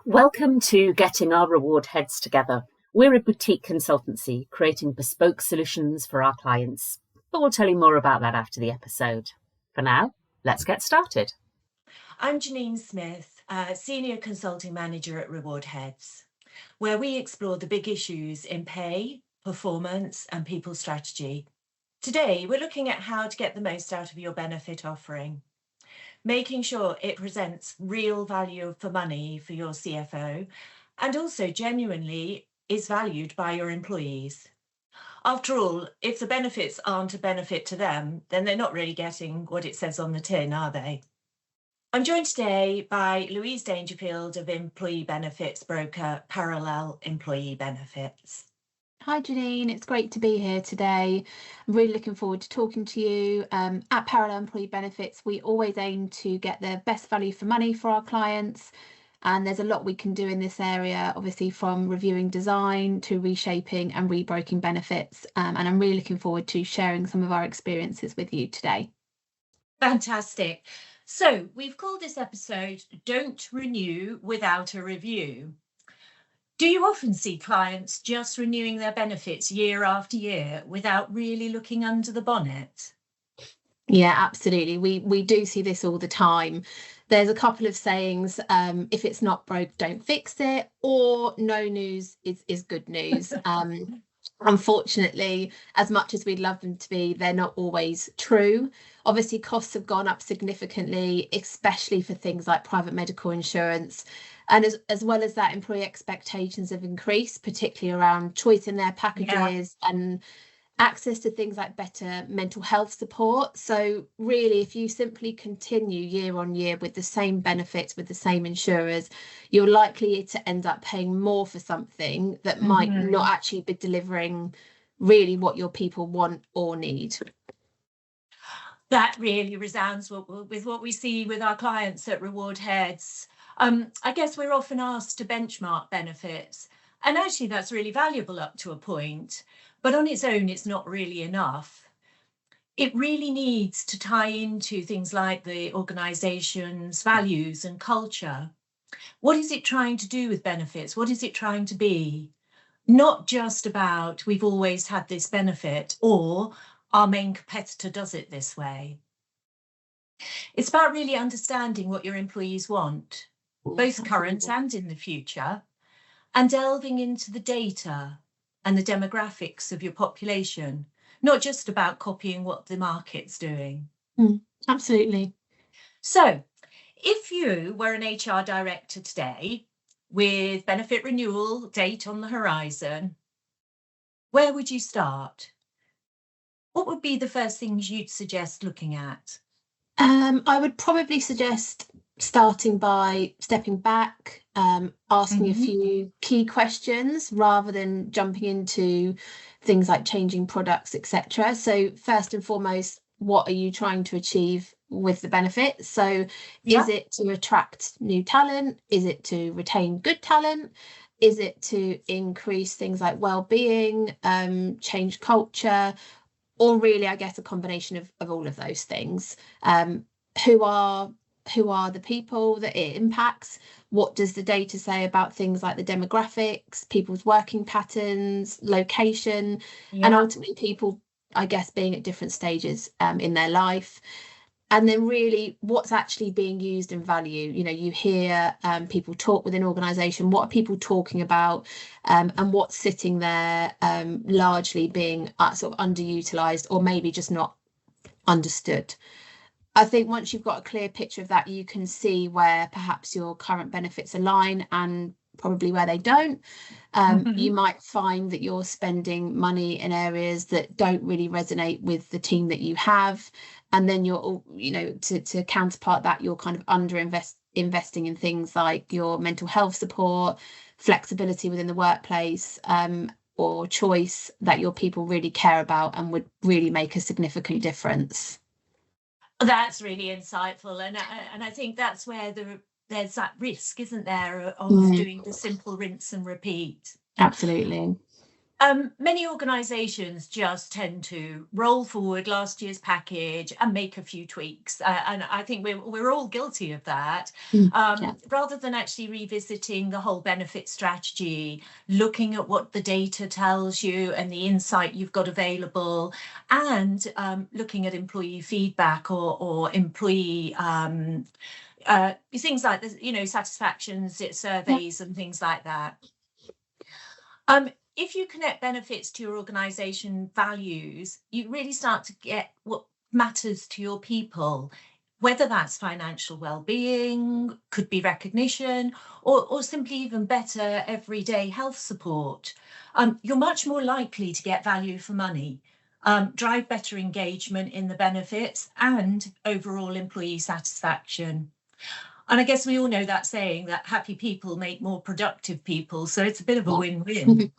Welcome to Getting Our Reward Heads Together. We're a boutique consultancy creating bespoke solutions for our clients, but we'll tell you more about that after the episode. For now, let's get started. I'm Jannine Smith, Senior Consulting Manager at Reward Heads, where we explore the big issues in pay, performance, and people strategy. Today, we're looking at how to get the most out of your benefit offering, making sure it presents real value for money for your CFO, and also genuinely is valued by your employees. After all, if the benefits aren't a benefit to them, then they're not really getting what it says on the tin, are they? I'm joined today by Louise Dangerfield of employee benefits broker Parallel Employee Benefits. Hi Jannine, it's great to be here today. I'm really looking forward to talking to you. At Parallel Employee Benefits, we always aim to get the best value for money for our clients. And there's a lot we can do in this area, obviously from reviewing design to reshaping and rebroking benefits. And I'm really looking forward to sharing some of our experiences with you today. Fantastic. So we've called this episode, Don't Renew Without a Review. Do you often see clients just renewing their benefits year after year without really looking under the bonnet? Yeah, absolutely. We do see this all the time. There's a couple of sayings, if it's not broke, don't fix it, or no news is good news. Unfortunately, as much as we'd love them to be, they're not always true. Obviously, costs have gone up significantly, especially for things like private medical insurance. And as well as that, employee expectations have increased, particularly around choice in their packages and access to things like better mental health support. So really, if you simply continue year on year with the same benefits, with the same insurers, you're likely to end up paying more for something that might not actually be delivering really what your people want or need. That really resounds with what we see with our clients at Reward Heads. I guess we're often asked to benchmark benefits, and actually that's really valuable up to a point, but on its own, it's not really enough. It really needs to tie into things like the organisation's values and culture. What is it trying to do with benefits? What is it trying to be? Not just about we've always had this benefit or our main competitor does it this way. It's about really understanding what your employees want, both current and in the future, and delving into the data and the demographics of your population, not just about copying what the market's doing. Absolutely. So if you were an HR director today with benefit renewal date on the horizon, where would you start? What would be the first things you'd suggest looking at? I would probably suggest starting by stepping back, asking a few key questions rather than jumping into things like changing products, etc. So first and foremost, what are you trying to achieve with the benefit? So is it to attract new talent? Is it to retain good talent? Is it to increase things like well-being, change culture? Or really, I guess, a combination of all of those things. Who are the people that it impacts? What does the data say about things like the demographics, people's working patterns, location, and ultimately people, I guess, being at different stages in their life? And then really what's actually being used in value. You know, you hear people talk within organisation, what are people talking about, and what's sitting there largely being sort of underutilised or maybe just not understood. I think once you've got a clear picture of that, you can see where perhaps your current benefits align and probably where they don't. You might find that you're spending money in areas that don't really resonate with the team that you have. And then you're, you know, to counterpart that, you're kind of investing in things like your mental health support, flexibility within the workplace, or choice that your people really care about and would really make a significant difference. That's really insightful. And I think that's where there's that risk, isn't there, of doing the simple rinse and repeat. Absolutely. Many organisations just tend to roll forward last year's package and make a few tweaks, and I think we're all guilty of that. Rather than actually revisiting the whole benefit strategy, looking at what the data tells you and the insight you've got available, and looking at employee feedback or employee things like this, satisfactions, surveys, and things like that. If you connect benefits to your organisation values, you really start to get what matters to your people, whether that's financial well-being, could be recognition, or simply even better everyday health support. You're much more likely to get value for money, drive better engagement in the benefits, and overall employee satisfaction. And I guess we all know that saying that happy people make more productive people. So it's a bit of a win-win.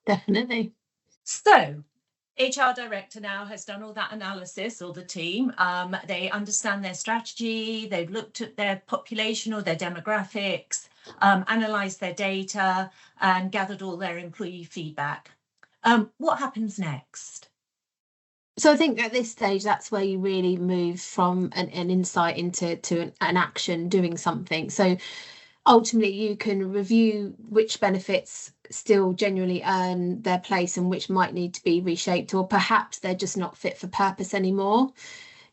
Definitely. So HR director now has done all that analysis, or the team. They understand their strategy. They've looked at their population or their demographics, analysed their data, and gathered all their employee feedback. What happens next? So I think at this stage, that's where you really move from an insight into an action, doing something. So ultimately, you can review which benefits still genuinely earn their place and which might need to be reshaped, or perhaps they're just not fit for purpose anymore.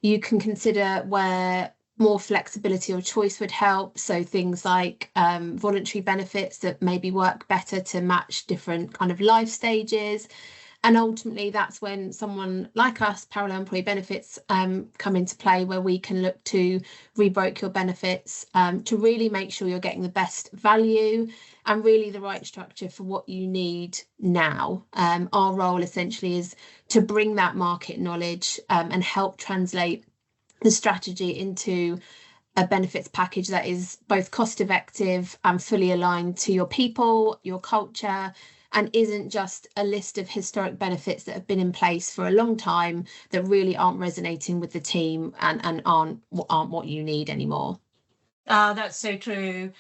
You can consider where more flexibility or choice would help. So things like voluntary benefits that maybe work better to match different kind of life stages. And ultimately, that's when someone like us, Parallel Employee Benefits, come into play, where we can look to rebroke your benefits to really make sure you're getting the best value and really the right structure for what you need now. Our role essentially is to bring that market knowledge and help translate the strategy into a benefits package that is both cost effective and fully aligned to your people, your culture, and isn't just a list of historic benefits that have been in place for a long time that really aren't resonating with the team and aren't what you need anymore. That's so true.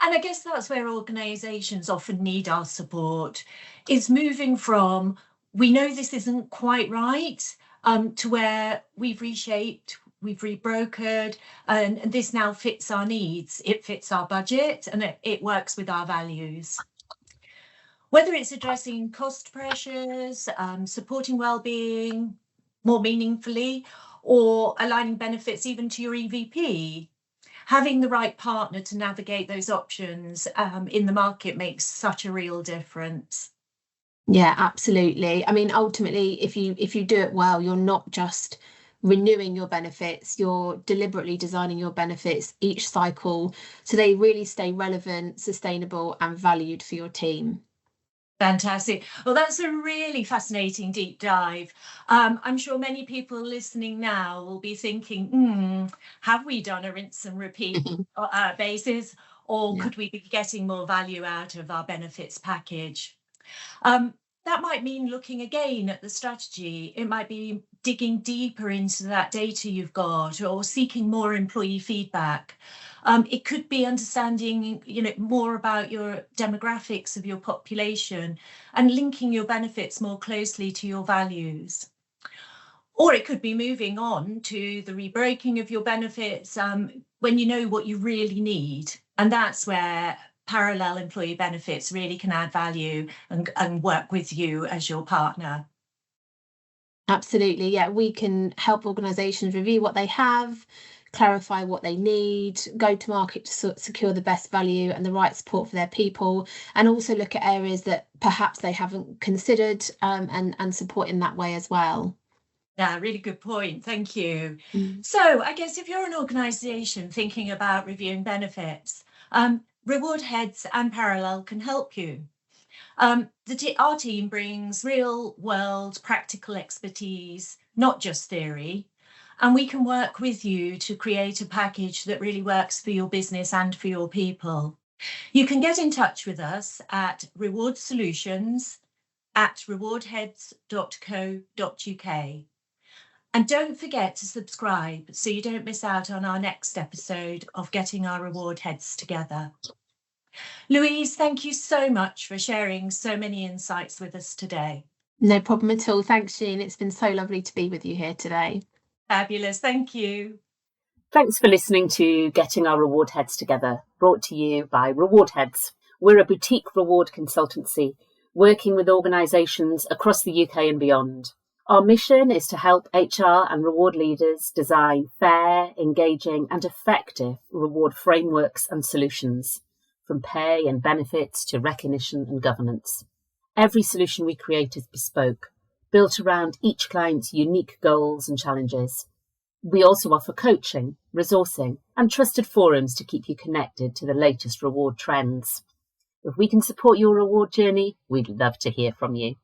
And I guess that's where organisations often need our support, is moving from, we know this isn't quite right, to where we've reshaped, we've rebrokered, and this now fits our needs. It fits our budget, and it works with our values. Whether it's addressing cost pressures, supporting well-being more meaningfully, or aligning benefits even to your EVP, having the right partner to navigate those options in the market makes such a real difference. Yeah, absolutely. I mean, ultimately, if you do it well, you're not just renewing your benefits, you're deliberately designing your benefits each cycle so they really stay relevant, sustainable, and valued for your team. Fantastic. Well, that's a really fascinating deep dive. I'm sure many people listening now will be thinking, have we done a rinse and repeat basis, or could we be getting more value out of our benefits package? That might mean looking again at the strategy. It might be digging deeper into that data you've got, or seeking more employee feedback. It could be understanding, more about your demographics of your population and linking your benefits more closely to your values. Or it could be moving on to the rebreaking of your benefits when you know what you really need. And that's where Parallel Employee Benefits really can add value and work with you as your partner. Absolutely. Yeah, we can help organisations review what they have, clarify what they need, go to market to secure the best value and the right support for their people, and also look at areas that perhaps they haven't considered and support in that way as well. Yeah, really good point. Thank you. So I guess if you're an organisation thinking about reviewing benefits, Reward Heads and Parallel can help you. Our team brings real world practical expertise, not just theory, and we can work with you to create a package that really works for your business and for your people. You can get in touch with us at rewardsolutions@rewardheads.co.uk. And don't forget to subscribe so you don't miss out on our next episode of Getting Our Reward Heads Together. Louise, thank you so much for sharing so many insights with us today. No problem at all. Thanks, Jean. It's been so lovely to be with you here today. Fabulous. Thank you. Thanks for listening to Getting Our Reward Heads Together, brought to you by Reward Heads. We're a boutique reward consultancy working with organisations across the UK and beyond. Our mission is to help HR and reward leaders design fair, engaging and effective reward frameworks and solutions, from pay and benefits to recognition and governance. Every solution we create is bespoke, built around each client's unique goals and challenges. We also offer coaching, resourcing and trusted forums to keep you connected to the latest reward trends. If we can support your reward journey, we'd love to hear from you.